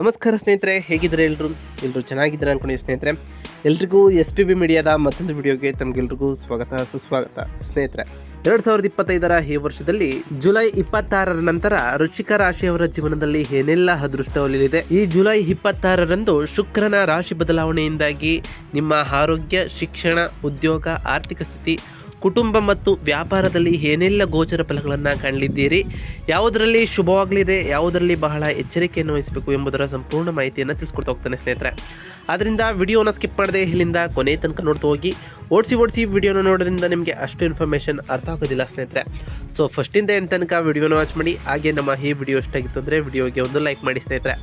ನಮಸ್ಕಾರ ಸ್ನೇಹಿತರೆ, ಹೇಗಿದ್ದಾರೆ ಎಲ್ಲರೂ ಚೆನ್ನಾಗಿದ್ದಾರೆ ಅನ್ಕೊಂಡಿದ್ದೀನಿ ಸ್ನೇಹಿತರೆ. ಎಲ್ರಿಗೂ SPB ಮೀಡಿಯಾದ ಮತ್ತೊಂದು ವಿಡಿಯೋಗೆ ತಮಗೆಲ್ರಿಗೂ ಸ್ವಾಗತ ಸುಸ್ವಾಗತ. ಸ್ನೇಹಿತರೆ, 2025 ಈ ವರ್ಷದಲ್ಲಿ ಜುಲೈ 26 ನಂತರ ವೃಶ್ಚಿಕ ರಾಶಿಯವರ ಜೀವನದಲ್ಲಿ ಏನೆಲ್ಲ ಅದೃಷ್ಟ ಒಲಿಯಲಿದೆ. ಈ ಜುಲೈ 26ರಂದು ಶುಕ್ರನ ರಾಶಿ ಬದಲಾವಣೆಯಿಂದಾಗಿ ನಿಮ್ಮ ಆರೋಗ್ಯ, ಶಿಕ್ಷಣ, ಉದ್ಯೋಗ, ಆರ್ಥಿಕ ಸ್ಥಿತಿ, ಕುಟುಂಬ ಮತ್ತು ವ್ಯಾಪಾರದಲ್ಲಿ ಏನೆಲ್ಲ ಗೋಚರ ಫಲಗಳನ್ನು ಕಾಣಲಿದ್ದೀರಿ, ಯಾವುದರಲ್ಲಿ ಶುಭವಾಗಲಿದೆ, ಯಾವುದರಲ್ಲಿ ಬಹಳ ಎಚ್ಚರಿಕೆಯನ್ನು ವಹಿಸಬೇಕು ಎಂಬುದರ ಸಂಪೂರ್ಣ ಮಾಹಿತಿಯನ್ನು ತಿಳಿಸ್ಕೊಡ್ತಾ ಹೋಗ್ತಾನೆ ಸ್ನೇಹಿತರೆ. ಆದ್ದರಿಂದ ವಿಡಿಯೋನ ಸ್ಕಿಪ್ ಮಾಡದೆ ಇಲ್ಲಿಂದ ಕೊನೆ ತನಕ ನೋಡ್ತಾ ಹೋಗಿ. ಓಡಿಸಿ ವಿಡಿಯೋನ ನೋಡೋದ್ರಿಂದ ನಿಮಗೆ ಅಷ್ಟು ಇನ್ಫಾರ್ಮೇಷನ್ ಅರ್ಥ ಆಗೋದಿಲ್ಲ ಸ್ನೇಹಿತರೆ. ಸೊ ಫಸ್ಟಿಂದ ಎಂಡ್ ತನಕ ವಿಡಿಯೋನ ವಾಚ್ ಮಾಡಿ. ಹಾಗೆ ನಮ್ಮ ಈ ವಿಡಿಯೋ ಇಷ್ಟಾಗಿತ್ತು ಅಂದರೆ ವಿಡಿಯೋಗೆ ಒಂದು ಲೈಕ್ ಮಾಡಿ ಸ್ನೇಹಿತರೆ.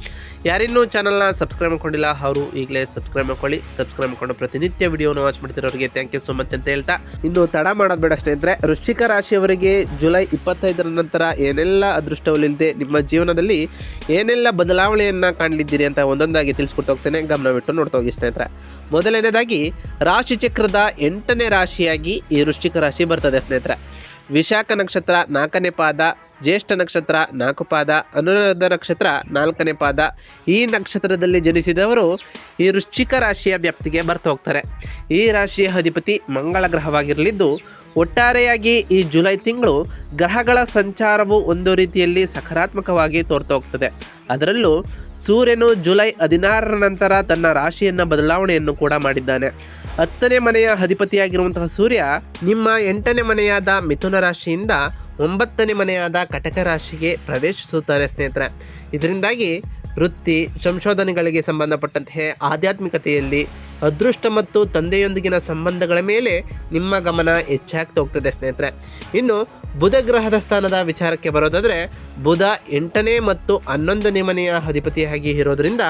ಯಾರಿನ್ನೂ ಚಾನಲ್ನ ಸಬ್ಸ್ಕ್ರೈಬ್ ಮಾಡ್ಕೊಂಡಿಲ್ಲ ಅವರು ಈಗಲೇ ಸಬ್ಸ್ಕ್ರೈಬ್ ಮಾಡ್ಕೊಳ್ಳಿ. ಸಬ್ಸ್ಕ್ರೈಬ್ ಮಾಡ್ಕೊಂಡು ಪ್ರತಿನಿತ್ಯ ವಿಡಿಯೋನ ವಾಚ್ ಮಾಡ್ತಿರೋರಿಗೆ ಥ್ಯಾಂಕ್ ಯು ಸೋ ಮಚ್ ಅಂತ ಹೇಳ್ತಾ, ಇನ್ನು ತಡ ಮಾಡೋದು ಬೇಡ ಸ್ನೇಹಿತರೆ. ವೃಶ್ಚಿಕ ರಾಶಿಯವರಿಗೆ ಜುಲೈ 25 ನಂತರ ಏನೆಲ್ಲ ಅದೃಷ್ಟವಲ್ಲಿದೆ, ನಿಮ್ಮ ಜೀವನದಲ್ಲಿ ಏನೆಲ್ಲ ಬದಲಾವಣೆಯನ್ನು ಕಾಣಲಿದ್ದೀರಿ ಅಂತ ಒಂದೊಂದಾಗಿ ತಿಳಿಸ್ಕೊಡ್ತಾ ಹೋಗ್ತೇನೆ. ಗಮನವಿಟ್ಟು ನೋಡ್ತಾ ಹೋಗಿ ಸ್ನೇಹಿತರೆ. ಮೊದಲನೇದಾಗಿ ರಾಶಿ ಚಕ್ರದ 8ನೇ ರಾಶಿಯಾಗಿ ಈ ವೃಶ್ಚಿಕ ರಾಶಿ ಬರ್ತದೆ ಸ್ನೇಹಿತರೆ. ವಿಶಾಖ ನಕ್ಷತ್ರ 4ನೇ ಪಾದ, ಜ್ಯೇಷ್ಠ ನಕ್ಷತ್ರ 4 ಪಾದ, ಅನುರಾಧ ನಕ್ಷತ್ರ 4ನೇ ಪಾದ. ಈ ನಕ್ಷತ್ರದಲ್ಲಿ ಜನಿಸಿದವರು ಈ ವೃಶ್ಚಿಕ ರಾಶಿಯ ವ್ಯಾಪ್ತಿಗೆ ಬರ್ತಾ ಹೋಗ್ತಾರೆ. ಈ ರಾಶಿಯ ಅಧಿಪತಿ ಮಂಗಳ ಗ್ರಹವಾಗಿರಲಿದ್ದು, ಒಟ್ಟಾರೆಯಾಗಿ ಈ ಜುಲೈ ತಿಂಗಳು ಗ್ರಹಗಳ ಸಂಚಾರವು ಒಂದು ರೀತಿಯಲ್ಲಿ ಸಕಾರಾತ್ಮಕವಾಗಿ ತೋರ್ತಾ ಹೋಗ್ತದೆ. ಅದರಲ್ಲೂ ಸೂರ್ಯನು ಜುಲೈ 16 ನಂತರ ತನ್ನ ರಾಶಿಯನ್ನು ಬದಲಾವಣೆಯನ್ನು ಕೂಡ ಮಾಡಿದ್ದಾನೆ. 10ನೇ ಮನೆಯ ಅಧಿಪತಿಯಾಗಿರುವಂತಹ ಸೂರ್ಯ ನಿಮ್ಮ 8ನೇ ಮನೆಯಾದ ಮಿಥುನ ರಾಶಿಯಿಂದ 9ನೇ ಮನೆಯಾದ ಕಟಕ ರಾಶಿಗೆ ಪ್ರವೇಶಿಸುತ್ತಾರೆ ಸ್ನೇಹಿತರೆ. ಇದರಿಂದಾಗಿ ವೃತ್ತಿ, ಸಂಶೋಧನೆಗಳಿಗೆ ಸಂಬಂಧಪಟ್ಟಂತೆ ಆಧ್ಯಾತ್ಮಿಕತೆಯಲ್ಲಿ, ಅದೃಷ್ಟ ಮತ್ತು ತಂದೆಯೊಂದಿಗಿನ ಸಂಬಂಧಗಳ ಮೇಲೆ ನಿಮ್ಮ ಗಮನ ಹೆಚ್ಚಾಗ್ತಾ ಹೋಗ್ತದೆ ಸ್ನೇಹಿತರೆ. ಇನ್ನು ಬುಧ ಗ್ರಹದ ಸ್ಥಾನದ ವಿಚಾರಕ್ಕೆ ಬರೋದಾದರೆ, ಬುಧ 8ನೇ ಮತ್ತು 11ನೇ ಮನೆಯ ಅಧಿಪತಿಯಾಗಿ ಇರೋದ್ರಿಂದ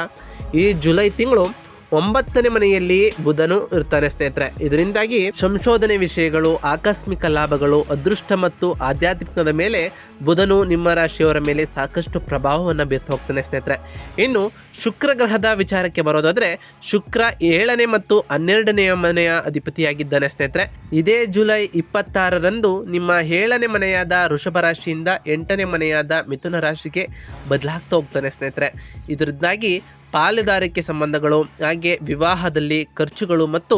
ಈ ಜುಲೈ ತಿಂಗಳು 9ನೇ ಮನೆಯಲ್ಲಿ ಬುಧನು ಇರ್ತಾನೆ ಸ್ನೇಹಿತರೆ. ಇದರಿಂದಾಗಿ ಸಂಶೋಧನೆ ವಿಷಯಗಳು, ಆಕಸ್ಮಿಕ ಲಾಭಗಳು, ಅದೃಷ್ಟ ಮತ್ತು ಆಧ್ಯಾತ್ಮಿಕದ ಮೇಲೆ ಬುಧನು ನಿಮ್ಮ ರಾಶಿಯವರ ಮೇಲೆ ಸಾಕಷ್ಟು ಪ್ರಭಾವವನ್ನು ಬೀರ್ತಾ ಹೋಗ್ತಾನೆ ಸ್ನೇಹಿತರೆ. ಇನ್ನು ಶುಕ್ರ ಗ್ರಹದ ವಿಚಾರಕ್ಕೆ ಬರೋದಾದರೆ, ಶುಕ್ರ 7ನೇ ಮತ್ತು 12ನೇ ಮನೆಯ ಅಧಿಪತಿಯಾಗಿದ್ದಾನೆ ಸ್ನೇಹಿತರೆ. ಇದೇ ಜುಲೈ 26ರಂದು ನಿಮ್ಮ 7ನೇ ಮನೆಯಾದ ವೃಷಭ ರಾಶಿಯಿಂದ 8ನೇ ಮನೆಯಾದ ಮಿಥುನ ರಾಶಿಗೆ ಬದಲಾಗ್ತಾ ಹೋಗ್ತಾನೆ ಸ್ನೇಹಿತರೆ. ಇದರಿಂದಾಗಿ ಪಾಲುದಾರಿಕೆ ಸಂಬಂಧಗಳು, ಹಾಗೆ ವಿವಾಹದಲ್ಲಿ ಖರ್ಚುಗಳು ಮತ್ತು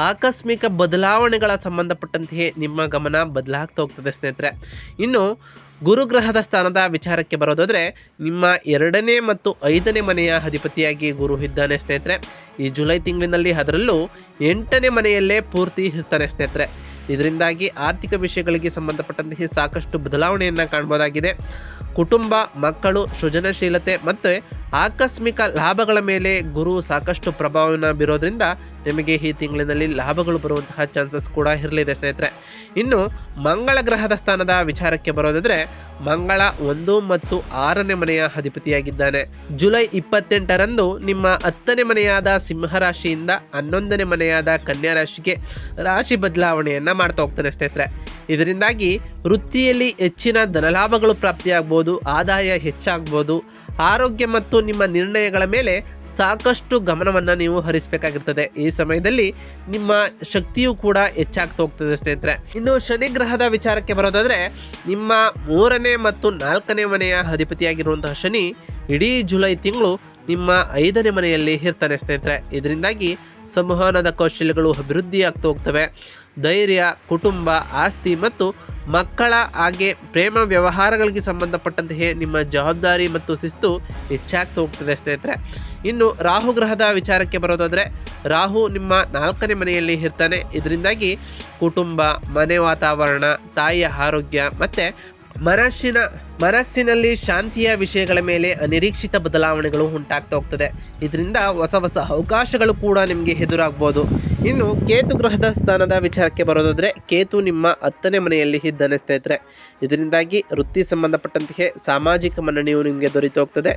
ಆಕಸ್ಮಿಕ ಬದಲಾವಣೆಗಳ ಸಂಬಂಧಪಟ್ಟಂತೆಯೇ ನಿಮ್ಮ ಗಮನ ಬದಲಾಗ್ತಾ ಹೋಗ್ತದೆ ಸ್ನೇಹಿತರೆ. ಇನ್ನು ಗುರುಗ್ರಹದ ಸ್ಥಾನದ ವಿಚಾರಕ್ಕೆ ಬರೋದಾದರೆ, ನಿಮ್ಮ 2ನೇ ಮತ್ತು 5ನೇ ಮನೆಯ ಅಧಿಪತಿಯಾಗಿ ಗುರು ಇದ್ದಾನೆ ಸ್ನೇಹಿತರೆ. ಈ ಜುಲೈ ತಿಂಗಳಿನಲ್ಲಿ ಅದರಲ್ಲೂ 8ನೇ ಮನೆಯಲ್ಲೇ ಪೂರ್ತಿ ಇರ್ತಾನೆ ಸ್ನೇಹಿತರೆ. ಇದರಿಂದಾಗಿ ಆರ್ಥಿಕ ವಿಷಯಗಳಿಗೆ ಸಂಬಂಧಪಟ್ಟಂತೆ ಸಾಕಷ್ಟು ಬದಲಾವಣೆಯನ್ನು ಕಾಣ್ಬೋದಾಗಿದೆ. ಕುಟುಂಬ, ಮಕ್ಕಳು, ಸೃಜನಶೀಲತೆ ಮತ್ತು ಆಕಸ್ಮಿಕ ಲಾಭಗಳ ಮೇಲೆ ಗುರು ಸಾಕಷ್ಟು ಪ್ರಭಾವವನ್ನು ಬೀರೋದ್ರಿಂದ ನಿಮಗೆ ಈ ತಿಂಗಳಿನಲ್ಲಿ ಲಾಭಗಳು ಬರುವಂತಹ ಚಾನ್ಸಸ್ ಕೂಡ ಇರಲಿದೆ ಸ್ನೇಹಿತರೆ. ಇನ್ನು ಮಂಗಳ ಗ್ರಹದ ಸ್ಥಾನದ ವಿಚಾರಕ್ಕೆ ಬರೋದಾದರೆ, ಮಂಗಳ 1 ಮತ್ತು 6ನೇ ಮನೆಯ ಅಧಿಪತಿಯಾಗಿದ್ದಾನೆ. ಜುಲೈ 28ರಂದು ನಿಮ್ಮ 10ನೇ ಮನೆಯಾದ ಸಿಂಹರಾಶಿಯಿಂದ 11ನೇ ಮನೆಯಾದ ಕನ್ಯಾ ರಾಶಿಗೆ ರಾಶಿ ಬದಲಾವಣೆಯನ್ನು ಮಾಡ್ತಾ ಹೋಗ್ತಾನೆ ಸ್ನೇಹಿತರೆ. ಇದರಿಂದಾಗಿ ವೃತ್ತಿಯಲ್ಲಿ ಹೆಚ್ಚಿನ ಧನಲಾಭಗಳು ಪ್ರಾಪ್ತಿಯಾಗ್ಬೋದು, ಆದಾಯ ಹೆಚ್ಚಾಗ್ಬೋದು. ಆರೋಗ್ಯ ಮತ್ತು ನಿಮ್ಮ ನಿರ್ಣಯಗಳ ಮೇಲೆ ಸಾಕಷ್ಟು ಗಮನವನ್ನು ನೀವು ಹರಿಸಬೇಕಾಗಿರ್ತದೆ. ಈ ಸಮಯದಲ್ಲಿ ನಿಮ್ಮ ಶಕ್ತಿಯು ಕೂಡ ಹೆಚ್ಚಾಗ್ತಾ ಹೋಗ್ತದೆ ಸ್ನೇಹಿತರೆ. ಇನ್ನು ಶನಿ ಗ್ರಹದ ವಿಚಾರಕ್ಕೆ ಬರೋದಾದರೆ, ನಿಮ್ಮ 3ನೇ ಮತ್ತು 4ನೇ ಮನೆಯ ಅಧಿಪತಿಯಾಗಿರುವಂತಹ ಶನಿ ಇಡೀ ಜುಲೈ ತಿಂಗಳು ನಿಮ್ಮ 5ನೇ ಮನೆಯಲ್ಲಿ ಇರ್ತಾನೆ ಸ್ನೇಹಿತರೆ. ಇದರಿಂದಾಗಿ ಸಂವಹನದ ಕೌಶಲ್ಯಗಳು ಅಭಿವೃದ್ಧಿ ಆಗ್ತಾ ಹೋಗ್ತವೆ. ಧೈರ್ಯ, ಕುಟುಂಬ, ಆಸ್ತಿ ಮತ್ತು ಮಕ್ಕಳ ಹಾಗೆ ಪ್ರೇಮ ವ್ಯವಹಾರಗಳಿಗೆ ಸಂಬಂಧಪಟ್ಟಂತೆಯೇ ನಿಮ್ಮ ಜವಾಬ್ದಾರಿ ಮತ್ತು ಶಿಸ್ತು ಹೆಚ್ಚಾಗ್ತಾ ಹೋಗ್ತದೆ ಸ್ನೇಹಿತರೆ. ಇನ್ನು ರಾಹು ಗ್ರಹದ ವಿಚಾರಕ್ಕೆ ಬರೋದಾದರೆ, ರಾಹು ನಿಮ್ಮ 4ನೇ ಮನೆಯಲ್ಲಿ ಇರ್ತಾನೆ. ಇದರಿಂದಾಗಿ ಕುಟುಂಬ, ಮನೆ ವಾತಾವರಣ, ತಾಯಿಯ ಆರೋಗ್ಯ ಮತ್ತು ಮನಸ್ಸಿನಲ್ಲಿ ಶಾಂತಿಯ ವಿಷಯಗಳ ಮೇಲೆ ಅನಿರೀಕ್ಷಿತ ಬದಲಾವಣೆಗಳು ಉಂಟಾಗ್ತಾ ಹೋಗ್ತದೆ. ಇದರಿಂದ ಹೊಸ ಅವಕಾಶಗಳು ಕೂಡ ನಿಮಗೆ ಎದುರಾಗ್ಬೋದು. ಇನ್ನು ಕೇತು ಗ್ರಹದ ಸ್ಥಾನದ ವಿಚಾರಕ್ಕೆ ಬರೋದಾದರೆ, ಕೇತು ನಿಮ್ಮ 10ನೇ ಮನೆಯಲ್ಲಿ ಇದ್ದಾನೆ ಸ್ನೇಹಿತರೆ. ಇದರಿಂದಾಗಿ ವೃತ್ತಿ ಸಂಬಂಧಪಟ್ಟಂತೆ ಸಾಮಾಜಿಕ ಮನ್ನಣೆಯು ನಿಮಗೆ ದೊರೆತು ಹೋಗ್ತದೆ.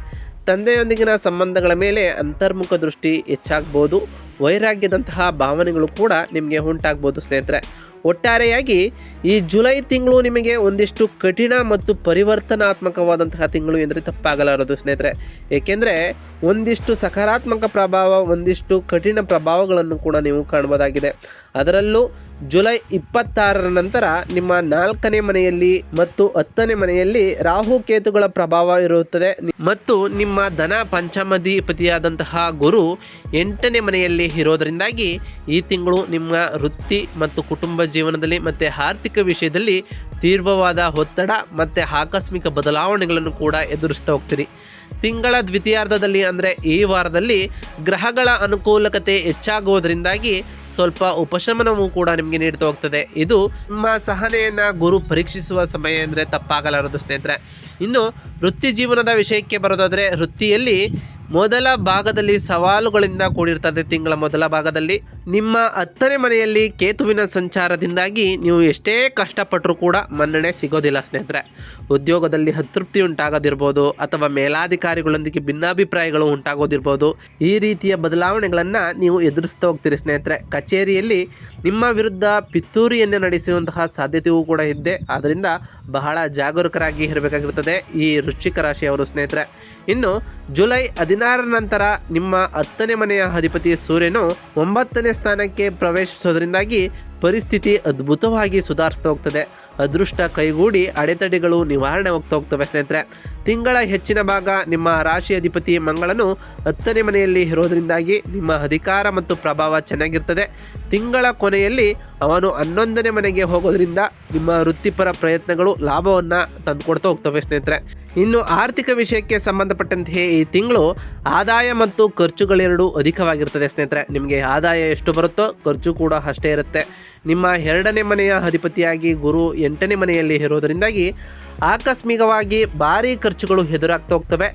ತಂದೆಯೊಂದಿಗಿನ ಸಂಬಂಧಗಳ ಮೇಲೆ ಅಂತರ್ಮುಖ ದೃಷ್ಟಿ ಹೆಚ್ಚಾಗ್ಬೋದು. ವೈರಾಗ್ಯದಂತಹ ಭಾವನೆಗಳು ಕೂಡ ನಿಮಗೆ ಉಂಟಾಗ್ಬೋದು ಸ್ನೇಹಿತರೆ. ಒಟ್ಟಾರೆಯಾಗಿ ಈ ಜುಲೈ ತಿಂಗಳು ನಿಮಗೆ ಒಂದಿಷ್ಟು ಕಠಿಣ ಮತ್ತು ಪರಿವರ್ತನಾತ್ಮಕವಾದಂತಹ ತಿಂಗಳು ಎಂದರೆ ತಪ್ಪಾಗಲಾರದು ಸ್ನೇಹಿತರೆ. ಏಕೆಂದರೆ ಒಂದಿಷ್ಟು ಸಕಾರಾತ್ಮಕ ಪ್ರಭಾವ, ಒಂದಿಷ್ಟು ಕಠಿಣ ಪ್ರಭಾವಗಳನ್ನು ಕೂಡ ನೀವು ಕಾಣಬಹುದಾಗಿದೆ. ಅದರಲ್ಲೂ ಜುಲೈ 26ರ ನಂತರ ನಿಮ್ಮ 4ನೇ ಮನೆಯಲ್ಲಿ ಮತ್ತು 10ನೇ ಮನೆಯಲ್ಲಿ ರಾಹು ಕೇತುಗಳ ಪ್ರಭಾವ ಇರುತ್ತದೆ ಮತ್ತು ನಿಮ್ಮ ಧನ ಪಂಚಮಾಧಿಪತಿಯಾದಂತಹ ಗುರು 8ನೇ ಮನೆಯಲ್ಲಿ ಇರೋದರಿಂದಾಗಿ ಈ ತಿಂಗಳು ನಿಮ್ಮ ವೃತ್ತಿ ಮತ್ತು ಕುಟುಂಬ ಜೀವನದಲ್ಲಿ ಮತ್ತು ಆರ್ಥಿಕ ವಿಷಯದಲ್ಲಿ ತೀವ್ರವಾದ ಒತ್ತಡ ಮತ್ತು ಆಕಸ್ಮಿಕ ಬದಲಾವಣೆಗಳನ್ನು ಕೂಡ ಎದುರಿಸ್ತಾ ಹೋಗ್ತೀರಿ. ತಿಂಗಳ ದ್ವಿತೀಯಾರ್ಧದಲ್ಲಿ ಅಂದರೆ ಈ ವಾರದಲ್ಲಿ ಗ್ರಹಗಳ ಅನುಕೂಲಕತೆ ಹೆಚ್ಚಾಗುವುದರಿಂದಾಗಿ ಸ್ವಲ್ಪ ಉಪಶಮನವೂ ಕೂಡ ನಿಮಗೆ ನೀಡ್ತಾ ಹೋಗ್ತದೆ. ಇದು ನಿಮ್ಮ ಸಹನೆಯನ್ನು ಗುರು ಪರೀಕ್ಷಿಸುವ ಸಮಯ ಅಂದರೆ ತಪ್ಪಾಗಲಾರದು ಸ್ನೇಹಿತರೆ. ಇನ್ನು ವೃತ್ತಿ ಜೀವನದ ವಿಷಯಕ್ಕೆ ಬರೋದಾದರೆ ವೃತ್ತಿಯಲ್ಲಿ ಮೊದಲ ಭಾಗದಲ್ಲಿ ಸವಾಲುಗಳಿಂದ ಕೂಡಿರ್ತದೆ. ತಿಂಗಳ ಮೊದಲ ಭಾಗದಲ್ಲಿ ನಿಮ್ಮ 10ನೇ ಮನೆಯಲ್ಲಿ ಕೇತುವಿನ ಸಂಚಾರದಿಂದಾಗಿ ನೀವು ಎಷ್ಟೇ ಕಷ್ಟಪಟ್ಟರೂ ಕೂಡ ಮನ್ನಣೆ ಸಿಗೋದಿಲ್ಲ ಸ್ನೇಹಿತರೆ. ಉದ್ಯೋಗದಲ್ಲಿ ಅತೃಪ್ತಿ ಉಂಟಾಗೋದಿರ್ಬೋದು ಅಥವಾ ಮೇಲಾಧಿಕಾರಿಗಳೊಂದಿಗೆ ಭಿನ್ನಾಭಿಪ್ರಾಯಗಳು ಉಂಟಾಗೋದಿರ್ಬೋದು. ಈ ರೀತಿಯ ಬದಲಾವಣೆಗಳನ್ನು ನೀವು ಎದುರಿಸ್ತಾ ಹೋಗ್ತೀರಿ ಸ್ನೇಹಿತರೆ. ಕಚೇರಿಯಲ್ಲಿ ನಿಮ್ಮ ವಿರುದ್ಧ ಪಿತೂರಿಯನ್ನು ನಡೆಸುವಂತಹ ಸಾಧ್ಯತೆಯೂ ಕೂಡ ಇದ್ದೆ. ಆದ್ದರಿಂದ ಬಹಳ ಜಾಗರೂಕರಾಗಿ ಇರಬೇಕಾಗಿರ್ತದೆ ಈ ವೃಶ್ಚಿಕ ರಾಶಿಯವರು ಸ್ನೇಹಿತರೆ. ಇನ್ನು ಜುಲೈ 16ರ ನಂತರ ನಿಮ್ಮ 10ನೇ ಮನೆಯ ಅಧಿಪತಿ ಸೂರ್ಯನು 9ನೇ ಸ್ಥಾನಕ್ಕೆ ಪ್ರವೇಶಿಸೋದ್ರಿಂದಾಗಿ ಪರಿಸ್ಥಿತಿ ಅದ್ಭುತವಾಗಿ ಸುಧಾರಿಸ್ತಾ ಹೋಗ್ತದೆ. ಅದೃಷ್ಟ ಕೈಗೂಡಿ ಅಡೆತಡೆಗಳು ನಿವಾರಣೆ ಹೋಗ್ತವೆ ಸ್ನೇಹಿತರೆ. ತಿಂಗಳ ಹೆಚ್ಚಿನ ಭಾಗ ನಿಮ್ಮ ರಾಶಿ ಅಧಿಪತಿ ಮಂಗಳನು 10ನೇ ಮನೆಯಲ್ಲಿ ಇರೋದ್ರಿಂದಾಗಿ ನಿಮ್ಮ ಅಧಿಕಾರ ಮತ್ತು ಪ್ರಭಾವ ಚೆನ್ನಾಗಿರ್ತದೆ. ತಿಂಗಳ ಕೊನೆಯಲ್ಲಿ ಅವನು 11ನೇ ಮನೆಗೆ ಹೋಗೋದ್ರಿಂದ ನಿಮ್ಮ ವೃತ್ತಿಪರ ಪ್ರಯತ್ನಗಳು ಲಾಭವನ್ನು ತಂದುಕೊಡ್ತಾ ಹೋಗ್ತವೆ ಸ್ನೇಹಿತರೆ. ಇನ್ನು ಆರ್ಥಿಕ ವಿಷಯಕ್ಕೆ ಸಂಬಂಧಪಟ್ಟಂತೆ ಈ ತಿಂಗಳು ಆದಾಯ ಮತ್ತು ಖರ್ಚುಗಳೆರಡೂ ಅಧಿಕವಾಗಿರ್ತದೆ ಸ್ನೇಹಿತರೆ. ನಿಮಗೆ ಆದಾಯ ಎಷ್ಟು ಬರುತ್ತೋ ಖರ್ಚು ಕೂಡ ಅಷ್ಟೇ ಇರುತ್ತೆ. ನಿಮ್ಮ 2ನೇ ಮನೆಯ ಅಧಿಪತಿಯಾಗಿ ಗುರು 8ನೇ ಮನೆಯಲ್ಲಿ ಇರೋದರಿಂದಾಗಿ ಆಕಸ್ಮಿಕವಾಗಿ ಭಾರೀ ಖರ್ಚುಗಳು ಎದುರಾಗ್ತಾ ಹೋಗ್ತವೆ.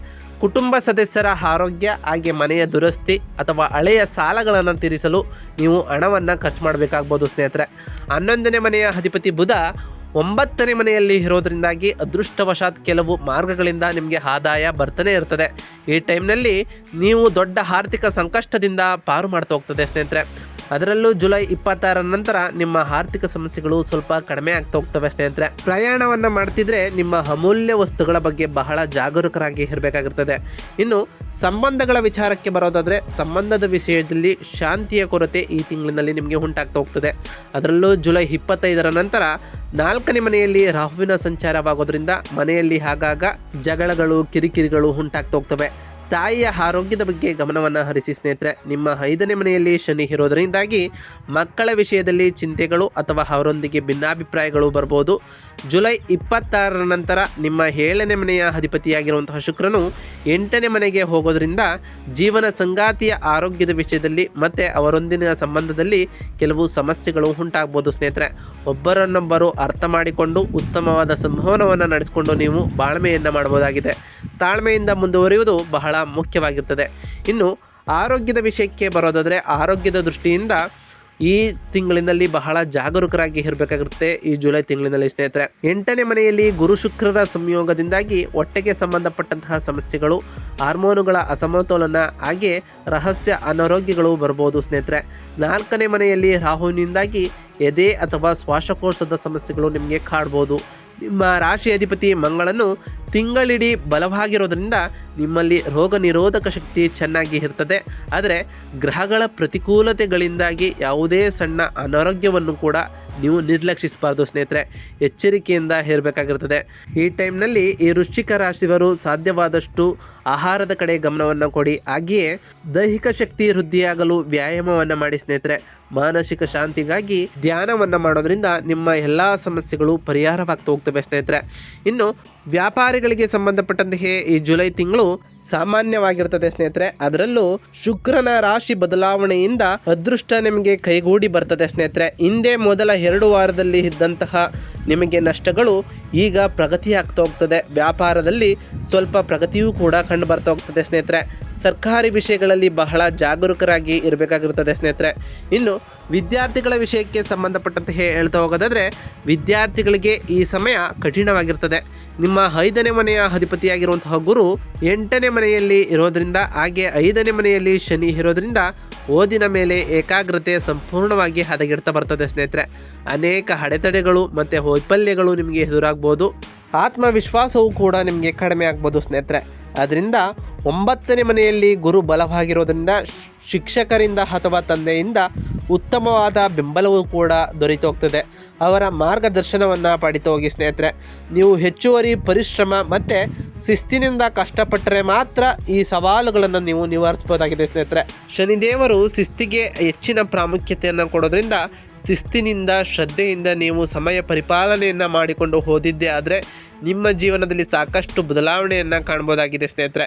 ಕುಟುಂಬ ಸದಸ್ಯರ ಆರೋಗ್ಯ ಹಾಗೆ ಮನೆಯ ದುರಸ್ತಿ ಅಥವಾ ಹಳೆಯ ಸಾಲಗಳನ್ನು ತೀರಿಸಲು ನೀವು ಹಣವನ್ನು ಖರ್ಚು ಮಾಡಬೇಕಾಗ್ಬೋದು ಸ್ನೇಹಿತರೆ. 11ನೇ ಮನೆಯ ಅಧಿಪತಿ ಬುಧ 9ನೇ ಮನೆಯಲ್ಲಿ ಇರೋದರಿಂದಾಗಿ ಅದೃಷ್ಟವಶಾತ್ ಕೆಲವು ಮಾರ್ಗಗಳಿಂದ ನಿಮಗೆ ಆದಾಯ ಬರ್ತಾನೆ ಇರ್ತದೆ. ಈ ಟೈಮ್ನಲ್ಲಿ ನೀವು ದೊಡ್ಡ ಆರ್ಥಿಕ ಸಂಕಷ್ಟದಿಂದ ಪಾರು ಮಾಡ್ತಾ ಹೋಗ್ತದೆ ಸ್ನೇಹಿತರೆ. ಅದರಲ್ಲೂ ಜುಲೈ 26ರ ನಂತರ ನಿಮ್ಮ ಆರ್ಥಿಕ ಸಮಸ್ಯೆಗಳು ಸ್ವಲ್ಪ ಕಡಿಮೆ ಆಗ್ತಾ ಹೋಗ್ತವೆ ಸ್ನೇಹಿತರೆ. ಪ್ರಯಾಣವನ್ನು ಮಾಡ್ತಿದ್ರೆ ನಿಮ್ಮ ಅಮೂಲ್ಯ ವಸ್ತುಗಳ ಬಗ್ಗೆ ಬಹಳ ಜಾಗರೂಕರಾಗಿ ಇರಬೇಕಾಗಿರ್ತದೆ. ಇನ್ನು ಸಂಬಂಧಗಳ ವಿಚಾರಕ್ಕೆ ಬರೋದಾದರೆ ಸಂಬಂಧದ ವಿಷಯದಲ್ಲಿ ಶಾಂತಿಯ ಕೊರತೆ ಈ ತಿಂಗಳಿನಲ್ಲಿ ನಿಮಗೆ ಉಂಟಾಗ್ತಾ ಹೋಗ್ತದೆ. ಅದರಲ್ಲೂ ಜುಲೈ 25ರ ನಂತರ 4ನೇ ಮನೆಯಲ್ಲಿ ರಾಹುವಿನ ಸಂಚಾರವಾಗೋದ್ರಿಂದ ಮನೆಯಲ್ಲಿ ಆಗಾಗ ಜಗಳಗಳು ಕಿರಿಕಿರಿಗಳು ಉಂಟಾಗ್ತಾ ಹೋಗ್ತವೆ. ತಾಯಿಯ ಆರೋಗ್ಯದ ಬಗ್ಗೆ ಗಮನವನ್ನು ಹರಿಸಿ ಸ್ನೇಹಿತರೆ. ನಿಮ್ಮ 5ನೇ ಮನೆಯಲ್ಲಿ ಶನಿ ಇರೋದರಿಂದಾಗಿ ಮಕ್ಕಳ ವಿಷಯದಲ್ಲಿ ಚಿಂತೆಗಳು ಅಥವಾ ಅವರೊಂದಿಗೆ ಭಿನ್ನಾಭಿಪ್ರಾಯಗಳು ಬರ್ಬೋದು. ಜುಲೈ 26ರ ನಂತರ ನಿಮ್ಮ 7ನೇ ಮನೆಯ ಅಧಿಪತಿಯಾಗಿರುವಂತಹ ಶುಕ್ರನು 8ನೇ ಮನೆಗೆ ಹೋಗೋದ್ರಿಂದ ಜೀವನ ಸಂಗಾತಿಯ ಆರೋಗ್ಯದ ವಿಷಯದಲ್ಲಿ ಮತ್ತು ಅವರೊಂದಿನ ಸಂಬಂಧದಲ್ಲಿ ಕೆಲವು ಸಮಸ್ಯೆಗಳು ಉಂಟಾಗ್ಬೋದು ಸ್ನೇಹಿತರೆ. ಒಬ್ಬರನ್ನೊಬ್ಬರು ಅರ್ಥ ಮಾಡಿಕೊಂಡು ಉತ್ತಮವಾದ ಸಂವಹನವನ್ನು ನಡೆಸಿಕೊಂಡು ನೀವು ಬಾಳ್ಮೆಯನ್ನು ಮಾಡಬಹುದಾಗಿದೆ. ತಾಳ್ಮೆಯಿಂದ ಮುಂದುವರಿಯುವುದು ಬಹಳ ಮುಖ್ಯವಾಗಿರ್ತದೆ. ಇನ್ನು ಆರೋಗ್ಯದ ವಿಷಯಕ್ಕೆ ಬರೋದಾದರೆ ಆರೋಗ್ಯದ ದೃಷ್ಟಿಯಿಂದ ಈ ತಿಂಗಳಿನಲ್ಲಿ ಬಹಳ ಜಾಗರೂಕರಾಗಿ ಇರಬೇಕಾಗಿರುತ್ತೆ. ಈ ಜುಲೈ ತಿಂಗಳಿನಲ್ಲಿ ಸ್ನೇಹಿತರೆ 8ನೇ ಮನೆಯಲ್ಲಿ ಗುರು ಶುಕ್ರರ ಸಂಯೋಗದಿಂದಾಗಿ ಹೊಟ್ಟೆಗೆ ಸಂಬಂಧಪಟ್ಟಂತಹ ಸಮಸ್ಯೆಗಳು, ಹಾರ್ಮೋನುಗಳ ಅಸಮತೋಲನ ಹಾಗೆ ರಹಸ್ಯ ಅನಾರೋಗ್ಯಗಳು ಬರ್ಬೋದು ಸ್ನೇಹಿತರೆ. 4ನೇ ಮನೆಯಲ್ಲಿ ರಾಹುವಿನಿಂದಾಗಿ ಎದೆ ಅಥವಾ ಶ್ವಾಸಕೋಶದ ಸಮಸ್ಯೆಗಳು ನಿಮಗೆ ಕಾಡ್ಬೋದು. ನಿಮ್ಮ ರಾಶಿ ಅಧಿಪತಿ ಮಂಗಳನು ತಿಂಗಳಿಡೀ ಬಲವಾಗಿರೋದ್ರಿಂದ ನಿಮ್ಮಲ್ಲಿ ರೋಗ ನಿರೋಧಕ ಶಕ್ತಿ ಚೆನ್ನಾಗಿ ಇರ್ತದೆ. ಆದರೆ ಗ್ರಹಗಳ ಪ್ರತಿಕೂಲತೆಗಳಿಂದಾಗಿ ಯಾವುದೇ ಸಣ್ಣ ಅನಾರೋಗ್ಯವನ್ನು ಕೂಡ ನೀವು ನಿರ್ಲಕ್ಷಿಸಬಾರ್ದು ಸ್ನೇಹಿತರೆ. ಎಚ್ಚರಿಕೆಯಿಂದ ಇರಬೇಕಾಗಿರ್ತದೆ. ಈ ಟೈಮ್ನಲ್ಲಿ ಈ ವೃಶ್ಚಿಕ ರಾಶಿಯವರು ಸಾಧ್ಯವಾದಷ್ಟು ಆಹಾರದ ಕಡೆ ಗಮನವನ್ನು ಕೊಡಿ. ಹಾಗೆಯೇ ದೈಹಿಕ ಶಕ್ತಿ ವೃದ್ಧಿಯಾಗಲು ವ್ಯಾಯಾಮವನ್ನು ಮಾಡಿ ಸ್ನೇಹಿತರೆ. ಮಾನಸಿಕ ಶಾಂತಿಗಾಗಿ ಧ್ಯಾನವನ್ನು ಮಾಡೋದ್ರಿಂದ ನಿಮ್ಮ ಎಲ್ಲ ಸಮಸ್ಯೆಗಳು ಪರಿಹಾರವಾಗ್ತಾ ಹೋಗ್ತವೆ ಸ್ನೇಹಿತರೆ. ಇನ್ನು ವ್ಯಾಪಾರಿಗಳಿಗೆ ಸಂಬಂಧಪಟ್ಟಂತೆ ಈ ಜುಲೈ ತಿಂಗಳು ಸಾಮಾನ್ಯವಾಗಿರ್ತದೆ ಸ್ನೇಹಿತರೆ. ಅದರಲ್ಲೂ ಶುಕ್ರನ ರಾಶಿ ಬದಲಾವಣೆಯಿಂದ ಅದೃಷ್ಟ ನಿಮಗೆ ಕೈಗೂಡಿ ಬರ್ತದೆ ಸ್ನೇಹಿತರೆ. ಹಿಂದೆ ಮೊದಲ 2 ವಾರದಲ್ಲಿ ಇದ್ದಂತಹ ನಿಮಗೆ ನಷ್ಟಗಳು ಈಗ ಪ್ರಗತಿ ಆಗ್ತಾ ಹೋಗ್ತದೆ. ವ್ಯಾಪಾರದಲ್ಲಿ ಸ್ವಲ್ಪ ಪ್ರಗತಿಯೂ ಕೂಡ ಕಂಡು ಬರ್ತಾ ಹೋಗ್ತದೆ ಸ್ನೇಹಿತರೆ. ಸರ್ಕಾರಿ ವಿಷಯಗಳಲ್ಲಿ ಬಹಳ ಜಾಗರೂಕರಾಗಿ ಇರಬೇಕಾಗಿರುತ್ತದೆ ಸ್ನೇಹಿತರೆ. ಇನ್ನು ವಿದ್ಯಾರ್ಥಿಗಳ ವಿಷಯಕ್ಕೆ ಸಂಬಂಧಪಟ್ಟಂತೆ ಹೇಳ್ತಾ ಹೋಗೋದಾದರೆ ವಿದ್ಯಾರ್ಥಿಗಳಿಗೆ ಈ ಸಮಯ ಕಠಿಣವಾಗಿರ್ತದೆ. ನಿಮ್ಮ 5ನೇ ಮನೆಯ ಅಧಿಪತಿಯಾಗಿರುವಂತಹ ಗುರು 8ನೇ ಮನೆಯಲ್ಲಿ ಇರೋದ್ರಿಂದ ಹಾಗೆ 5ನೇ ಮನೆಯಲ್ಲಿ ಶನಿ ಇರೋದ್ರಿಂದ ಓದಿನ ಮೇಲೆ ಏಕಾಗ್ರತೆ ಸಂಪೂರ್ಣವಾಗಿ ಹದಗೆಡ್ತಾ ಬರ್ತದೆ ಸ್ನೇಹಿತರೆ. ಅನೇಕ ಅಡೆತಡೆಗಳು ಮತ್ತು ವೈಫಲ್ಯಗಳು ನಿಮಗೆ ಎದುರಾಗ್ಬೋದು. ಆತ್ಮವಿಶ್ವಾಸವೂ ಕೂಡ ನಿಮಗೆ ಕಡಿಮೆ ಆಗ್ಬೋದು ಸ್ನೇಹಿತರೆ. ಆದ್ದರಿಂದ 9ನೇ ಮನೆಯಲ್ಲಿ ಗುರು ಬಲವಾಗಿರೋದ್ರಿಂದ ಶಿಕ್ಷಕರಿಂದ ಅಥವಾ ತಂದೆಯಿಂದ ಉತ್ತಮವಾದ ಬೆಂಬಲವೂ ಕೂಡ ದೊರೆತು ಹೋಗ್ತದೆ. ಅವರ ಮಾರ್ಗದರ್ಶನವನ್ನು ಪಡಿತು ಹೋಗಿ ಸ್ನೇಹಿತರೆ. ನೀವು ಹೆಚ್ಚುವರಿ ಪರಿಶ್ರಮ ಮತ್ತು ಶಿಸ್ತಿನಿಂದ ಕಷ್ಟಪಟ್ಟರೆ ಮಾತ್ರ ಈ ಸವಾಲುಗಳನ್ನು ನೀವು ನಿವಾರಿಸ್ಬೋದಾಗಿದೆ ಸ್ನೇಹಿತರೆ. ಶನಿದೇವರು ಶಿಸ್ತಿಗೆ ಹೆಚ್ಚಿನ ಪ್ರಾಮುಖ್ಯತೆಯನ್ನು ಕೊಡೋದ್ರಿಂದ ಶಿಸ್ತಿನಿಂದ ಶ್ರದ್ಧೆಯಿಂದ ನೀವು ಸಮಯ ಪರಿಪಾಲನೆಯನ್ನು ಮಾಡಿಕೊಂಡು ಹೋದಿದ್ದೇ ಆದರೆ ನಿಮ್ಮ ಜೀವನದಲ್ಲಿ ಸಾಕಷ್ಟು ಬದಲಾವಣೆಯನ್ನು ಕಾಣ್ಬೋದಾಗಿದೆ ಸ್ನೇಹಿತರೆ.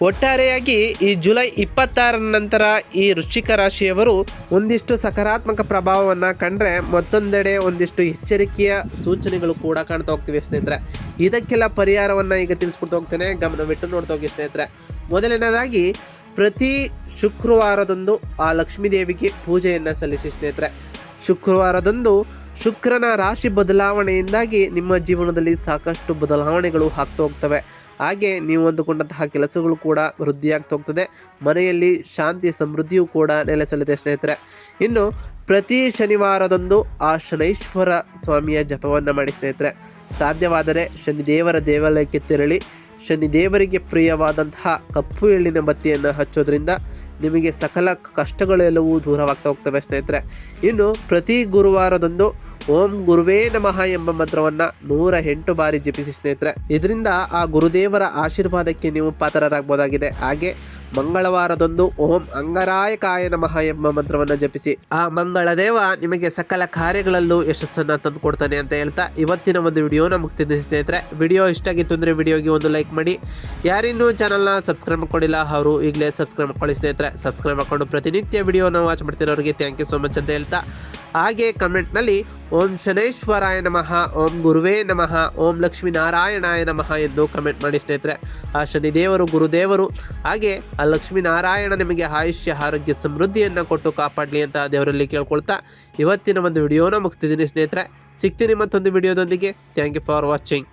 ಒಟ್ಟಾರೆಯಾಗಿ ಈ ಜುಲೈ 26ರ ನಂತರ ಈ ವೃಶ್ಚಿಕ ರಾಶಿಯವರು ಒಂದಿಷ್ಟು ಸಕಾರಾತ್ಮಕ ಪ್ರಭಾವವನ್ನು ಕಂಡ್ರೆ ಮತ್ತೊಂದೆಡೆ ಒಂದಿಷ್ಟು ಎಚ್ಚರಿಕೆಯ ಸೂಚನೆಗಳು ಕೂಡ ಕಾಣ್ತಾ ಹೋಗ್ತಿವೆ ಸ್ನೇಹಿತರೆ. ಇದಕ್ಕೆಲ್ಲ ಪರಿಹಾರವನ್ನು ಈಗ ತಿಳಿಸ್ಕೊಡ್ತಾ ಹೋಗ್ತೇನೆ, ಗಮನವಿಟ್ಟು ನೋಡ್ತಾ ಹೋಗಿ ಸ್ನೇಹಿತರೆ. ಮೊದಲನೇದಾಗಿ ಪ್ರತಿ ಶುಕ್ರವಾರದಂದು ಆ ಲಕ್ಷ್ಮೀ ದೇವಿಗೆ ಪೂಜೆಯನ್ನು ಸಲ್ಲಿಸಿ ಸ್ನೇಹಿತರೆ. ಶುಕ್ರವಾರದಂದು ಶುಕ್ರನ ರಾಶಿ ಬದಲಾವಣೆಯಿಂದಾಗಿ ನಿಮ್ಮ ಜೀವನದಲ್ಲಿ ಸಾಕಷ್ಟು ಬದಲಾವಣೆಗಳು ಆಗ್ತಾ ಹೋಗ್ತವೆ. ಹಾಗೆ ನೀವು ಅಂದುಕೊಂಡಂತಹ ಕೆಲಸಗಳು ಕೂಡ ವೃದ್ಧಿಯಾಗ್ತಾ ಹೋಗ್ತದೆ. ಮನೆಯಲ್ಲಿ ಶಾಂತಿ ಸಮೃದ್ಧಿಯೂ ಕೂಡ ನೆಲೆಸಲಿದೆ ಸ್ನೇಹಿತರೆ. ಇನ್ನು ಪ್ರತಿ ಶನಿವಾರದಂದು ಆ ಶನೈಶ್ವರ ಸ್ವಾಮಿಯ ಜಪವನ್ನು ಮಾಡಿ ಸ್ನೇಹಿತರೆ. ಸಾಧ್ಯವಾದರೆ ಶನಿದೇವರ ದೇವಾಲಯಕ್ಕೆ ತೆರಳಿ ಶನಿದೇವರಿಗೆ ಪ್ರಿಯವಾದಂತಹ ಕಪ್ಪು ಎಳ್ಳಿನ ಬತ್ತಿಯನ್ನು ಹಚ್ಚೋದ್ರಿಂದ ನಿಮಗೆ ಸಕಲ ಕಷ್ಟಗಳೆಲ್ಲವೂ ದೂರವಾಗ್ತಾ ಹೋಗ್ತವೆ ಸ್ನೇಹಿತರೆ. ಇನ್ನು ಪ್ರತಿ ಗುರುವಾರದಂದು ಓಂ ಗುರುವೇ ನಮಃ ಎಂಬ ಮಂತ್ರವನ್ನು 108 ಬಾರಿ ಜಪಿಸಿ ಸ್ನೇಹಿತರೆ. ಇದರಿಂದ ಆ ಗುರುದೇವರ ಆಶೀರ್ವಾದಕ್ಕೆ ನೀವು ಪಾತ್ರರಾಗಬಹುದಾಗಿದೆ. ಹಾಗೆ ಮಂಗಳವಾರದಂದು ಓಂ ಅಂಗರಾಯಕಾಯ ನಮಃ ಎಂಬ ಮಂತ್ರವನ್ನು ಜಪಿಸಿ. ಆ ಮಂಗಳದೇವ ನಿಮಗೆ ಸಕಲ ಕಾರ್ಯಗಳಲ್ಲೂ ಯಶಸ್ಸನ್ನು ತಂದು ಕೊಡ್ತಾನೆ ಅಂತ ಹೇಳ್ತಾ ಇವತ್ತಿನ ಒಂದು ವಿಡಿಯೋನ ಮುಗಿಸ್ತಿದ್ದೀನಿ ಸ್ನೇಹಿತರೆ. ವಿಡಿಯೋ ಇಷ್ಟ ಆಗಿತ್ತು ಅಂದರೆ ವಿಡಿಯೋಗೆ ಒಂದು ಲೈಕ್ ಮಾಡಿ. ಯಾರಿನ್ನೂ ಚಾನಲ್ನ ಸಬ್ಸ್ಕ್ರೈಬ್ ಮಾಡ್ಕೊಂಡಿಲ್ಲ ಅವರು ಈಗಲೇ ಸಬ್ಸ್ಕ್ರೈಬ್ ಮಾಡ್ಕೊಳ್ಳಿ ಸ್ನೇಹಿತರೆ. ಸಬ್ಸ್ಕ್ರೈಬ್ ಮಾಡ್ಕೊಂಡು ಪ್ರತಿನಿತ್ಯ ವಿಡಿಯೋನ ವಾಚ್ ಮಾಡ್ತಿರೋರಿಗೆ ಥ್ಯಾಂಕ್ ಯು ಸೋ ಮಚ್ ಅಂತ ಹೇಳ್ತಾ, ಹಾಗೆ ಕಮೆಂಟ್ನಲ್ಲಿ ಓಂ ಶನೈಶ್ವರಾಯ ನಮಃ, ಓಂ ಗುರುವೇ ನಮಃ, ಓಂ ಲಕ್ಷ್ಮೀನಾರಾಯಣಾಯ ನಮಃ ಎಂದು ಕಮೆಂಟ್ ಮಾಡಿ ಸ್ನೇಹಿತರೆ. ಆ ಶನಿದೇವರು ಗುರುದೇವರು ಹಾಗೆ ಆ ಲಕ್ಷ್ಮೀನಾರಾಯಣ ನಿಮಗೆ ಆಯುಷ್ಯ ಆರೋಗ್ಯ ಸಮೃದ್ಧಿಯನ್ನು ಕೊಟ್ಟು ಕಾಪಾಡಲಿ ಅಂತ ದೇವರಲ್ಲಿ ಕೇಳ್ಕೊಳ್ತಾ ಇವತ್ತಿನ ಒಂದು ವಿಡಿಯೋನ ಮುಗಿಸ್ತಿದ್ದೀನಿ ಸ್ನೇಹಿತರೆ. ಸಿಗ್ತೀನಿ ಮತ್ತೊಂದು ವಿಡಿಯೋದೊಂದಿಗೆ. Thank you for watching.